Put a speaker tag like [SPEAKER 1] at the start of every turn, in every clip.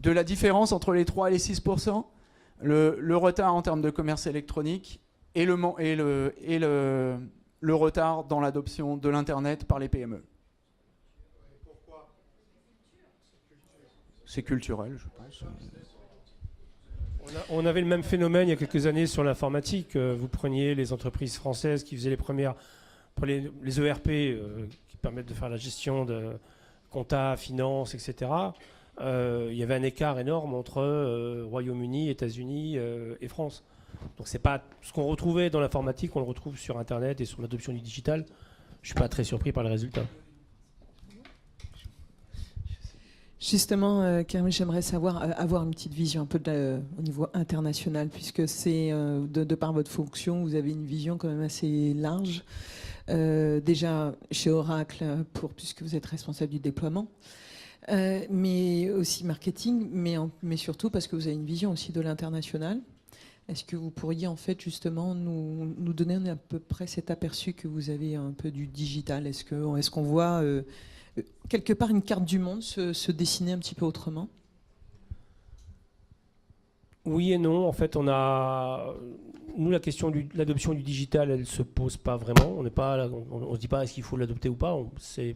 [SPEAKER 1] de la différence entre les 3 et les 6%, le retard en termes de commerce électronique et le retard dans l'adoption de l'Internet par les PME. C'est culturel, je pense.
[SPEAKER 2] On avait le même phénomène il y a quelques années sur l'informatique. Vous preniez les entreprises françaises qui faisaient les premières, les ERP qui permettent de faire la gestion de compta, finance, etc. Il y avait un écart énorme entre Royaume-Uni, États-Unis et France. Donc c'est pas ce qu'on retrouvait dans l'informatique, on le retrouve sur Internet et sur l'adoption du digital. Je suis pas très surpris par les résultats.
[SPEAKER 3] Justement, Karim, j'aimerais avoir une petite vision un peu au niveau international, puisque c'est de par votre fonction, vous avez une vision quand même assez large. Déjà chez Oracle, puisque vous êtes responsable du déploiement, mais aussi marketing, mais surtout parce que vous avez une vision aussi de l'international. Est-ce que vous pourriez en fait justement nous donner à peu près cet aperçu que vous avez un peu du digital? Est-ce qu'on voit quelque part une carte du monde se dessiner un petit peu autrement?
[SPEAKER 2] Oui et non. En fait, nous, la question de l'adoption du digital, elle ne se pose pas vraiment. On ne se dit pas est-ce qu'il faut l'adopter ou pas. C'est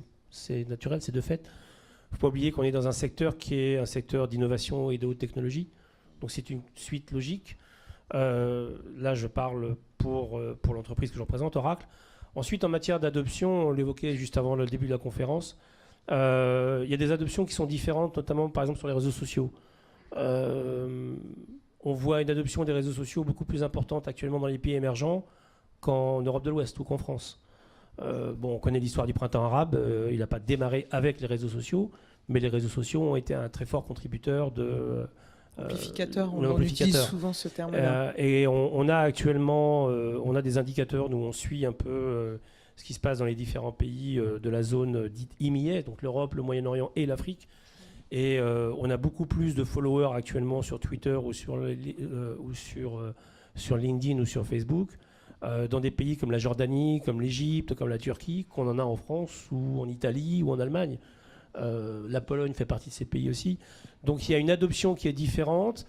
[SPEAKER 2] naturel, c'est de fait. Il ne faut pas oublier qu'on est dans un secteur qui est un secteur d'innovation et de haute technologie. Donc c'est une suite logique. Là, je parle pour l'entreprise que je représente, Oracle. Ensuite, en matière d'adoption, on l'évoquait juste avant le début de la conférence, il y a des adoptions qui sont différentes, notamment par exemple sur les réseaux sociaux. On voit une adoption des réseaux sociaux beaucoup plus importante actuellement dans les pays émergents qu'en Europe de l'Ouest ou qu'en France. On connaît l'histoire du printemps arabe, il n'a pas démarré avec les réseaux sociaux, mais les réseaux sociaux ont été un très fort contributeur de...
[SPEAKER 3] Amplificateur, on utilise souvent ce terme-là.
[SPEAKER 2] Et on a actuellement on a des indicateurs, nous on suit un peu ce qui se passe dans les différents pays de la zone dite IMIA, donc l'Europe, le Moyen-Orient et l'Afrique. Et on a beaucoup plus de followers actuellement sur Twitter ou sur LinkedIn ou sur Facebook, dans des pays comme la Jordanie, comme l'Égypte, comme la Turquie, qu'on en a en France ou en Italie ou en Allemagne. La Pologne fait partie de ces pays aussi. Donc il y a une adoption qui est différente.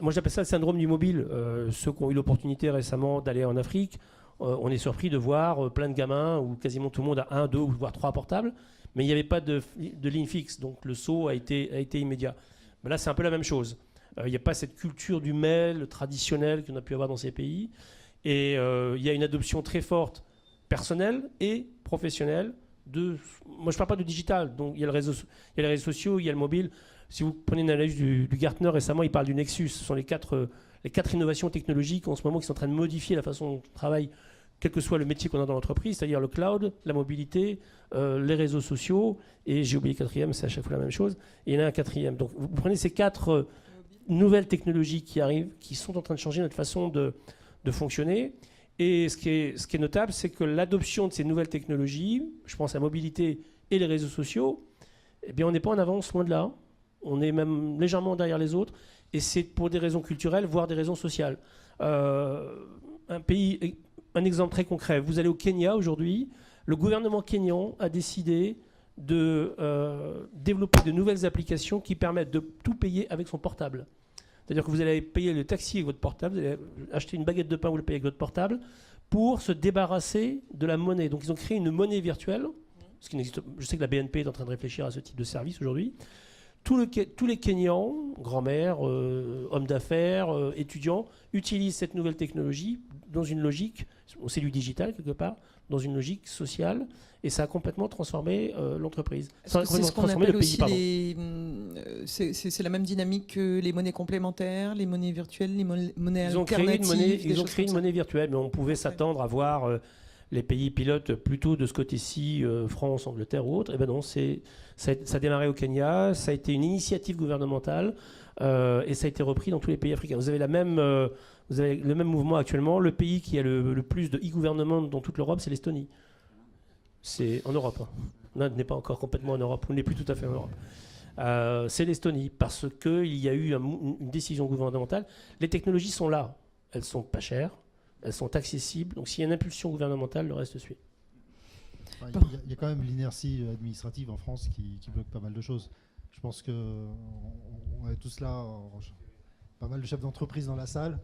[SPEAKER 2] Moi j'appelle ça le syndrome du mobile. Ceux qui ont eu l'opportunité récemment d'aller en Afrique, on est surpris de voir plein de gamins où quasiment tout le monde a 1, 2 ou voire 3 portables, mais il n'y avait pas de ligne fixe, donc le saut a été immédiat. Mais là c'est un peu la même chose. Il n'y a pas cette culture du mail traditionnel qu'on a pu avoir dans ces pays, et il y a une adoption très forte personnelle et professionnelle. Moi je ne parle pas de digital, donc il y a les réseaux sociaux, il y a le mobile. Si vous prenez une analyse du Gartner récemment, il parle du Nexus. Ce sont les quatre innovations technologiques en ce moment qui sont en train de modifier la façon dont on travaille, quel que soit le métier qu'on a dans l'entreprise, c'est-à-dire le cloud, la mobilité, les réseaux sociaux, et j'ai oublié le quatrième, c'est à chaque fois la même chose, et il y en a un quatrième. Donc vous prenez ces 4 nouvelles technologies qui arrivent, qui sont en train de changer notre façon de fonctionner. Et ce qui est notable, c'est que l'adoption de ces nouvelles technologies, je pense à la mobilité et les réseaux sociaux, eh bien on n'est pas en avance, loin de là. On est même légèrement derrière les autres, et c'est pour des raisons culturelles, voire des raisons sociales. Un exemple très concret, vous allez au Kenya aujourd'hui, le gouvernement kényan a décidé de développer de nouvelles applications qui permettent de tout payer avec son portable. C'est-à-dire que vous allez payer le taxi avec votre portable, vous allez acheter une baguette de pain, vous le payez avec votre portable, pour se débarrasser de la monnaie. Donc ils ont créé une monnaie virtuelle, ce qui n'existe. Je sais que la BNP est en train de réfléchir à ce type de service aujourd'hui. Tous les Kenyans, grand-mères, hommes d'affaires, étudiants, utilisent cette nouvelle technologie dans une logique, c'est du digital quelque part, dans une logique sociale, et ça a complètement transformé l'entreprise.
[SPEAKER 3] C'est ce qu'on appelle aussi c'est la même dynamique que les monnaies complémentaires, les monnaies virtuelles, les monnaies alternatives.
[SPEAKER 2] Ils ont créé une monnaie virtuelle, mais on pouvait s'attendre à voir les pays pilotes plutôt de ce côté-ci, France, Angleterre ou autre. Et ben non, ça a démarré au Kenya, ça a été une initiative gouvernementale et ça a été repris dans tous les pays africains. Vous avez le même mouvement actuellement. Le pays qui a le plus de e-gouvernement dans toute l'Europe, c'est l'Estonie. C'est en Europe. L'Inde n'est pas encore complètement en Europe, on n'est plus tout à fait en Europe. C'est l'Estonie, parce qu'il y a eu une décision gouvernementale. Les technologies sont là, elles sont pas chères, elles sont accessibles, donc s'il y a une impulsion gouvernementale, le reste suit.
[SPEAKER 4] Il y a quand même l'inertie administrative en France qui bloque pas mal de choses. Je pense qu'on on est tous là, pas mal de chefs d'entreprise dans la salle.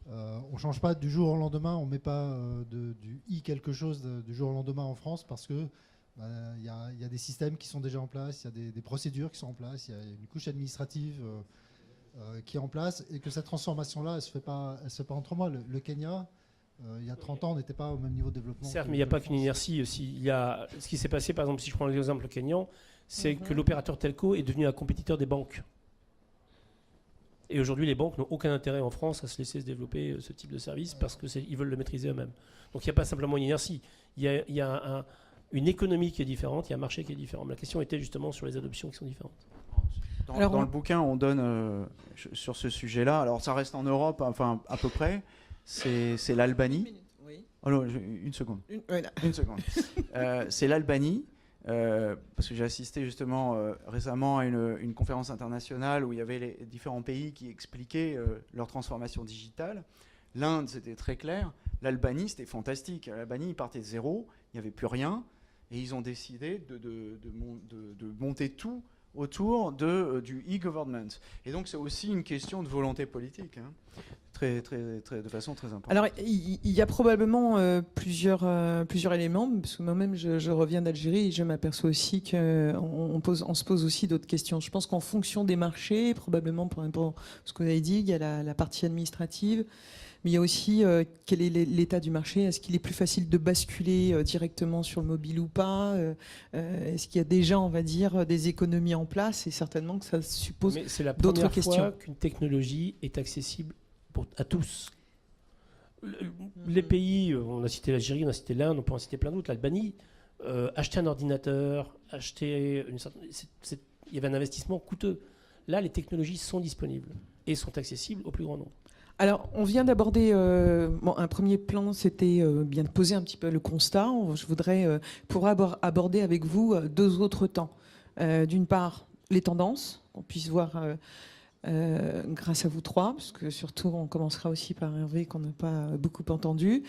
[SPEAKER 4] On ne change pas du jour au lendemain, on ne met pas du i quelque chose du jour au lendemain en France parce que y a des systèmes qui sont déjà en place, il y a des procédures qui sont en place, il y a une couche administrative qui est en place et que cette transformation-là, elle ne se fait pas entre mois. Le Kenya, il y a 30 ans, on n'était pas au même niveau de développement.
[SPEAKER 2] Certes, mais il n'y a pas qu'une inertie aussi. Il y a ce qui s'est passé, par exemple, si je prends l'exemple kenyan, c'est que l'opérateur telco est devenu un compétiteur des banques. Et aujourd'hui, les banques n'ont aucun intérêt en France à se laisser se développer ce type de service parce qu'ils veulent le maîtriser eux-mêmes. Donc il n'y a pas simplement une inertie. Il y a une économie qui est différente, il y a un marché qui est différent. Mais la question était justement sur les adoptions qui sont différentes.
[SPEAKER 1] Dans le bouquin, on donne sur ce sujet-là, alors ça reste en Europe, enfin à peu près, c'est l'Albanie.
[SPEAKER 3] Oui.
[SPEAKER 1] Oh non, une seconde. Une seconde. C'est l'Albanie, parce que j'ai assisté justement récemment à une conférence internationale où il y avait les différents pays qui expliquaient leur transformation digitale. L'Inde, c'était très clair. L'Albanie, c'était fantastique. L'Albanie, ils partaient de zéro, il n'y avait plus rien, et ils ont décidé de monter tout autour du e-government. Et donc, c'est aussi une question de volonté politique, hein, de façon très importante.
[SPEAKER 3] Alors, il y a probablement plusieurs éléments, parce que moi-même, je reviens d'Algérie et je m'aperçois aussi qu'on se pose aussi d'autres questions. Je pense qu'en fonction des marchés, probablement pour ce que vous avez dit, il y a la partie administrative, mais il y a aussi quel est l'état du marché. Est-ce qu'il est plus facile de basculer directement sur le mobile ou pas? Est-ce qu'il y a déjà, on va dire, des économies en place? Et certainement que ça suppose d'autres questions.
[SPEAKER 2] Mais c'est la première fois qu'une technologie est accessible à tous. Les pays, on a cité l'Algérie, on a cité l'Inde, on peut en citer plein d'autres, l'Albanie, acheter un ordinateur, il y avait un investissement coûteux. Là, les technologies sont disponibles et sont accessibles au plus grand nombre.
[SPEAKER 3] Alors, on vient d'aborder un premier plan, c'était bien de poser un petit peu le constat. Je voudrais pouvoir aborder avec vous deux autres temps. D'une part, les tendances, qu'on puisse voir grâce à vous trois, parce que surtout, on commencera aussi par Hervé, qu'on n'a pas beaucoup entendu.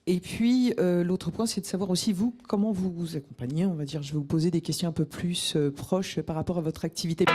[SPEAKER 3] Et puis, l'autre point, c'est de savoir aussi, vous, comment vous vous accompagnez. On va dire, je vais vous poser des questions un peu plus proches par rapport à votre activité.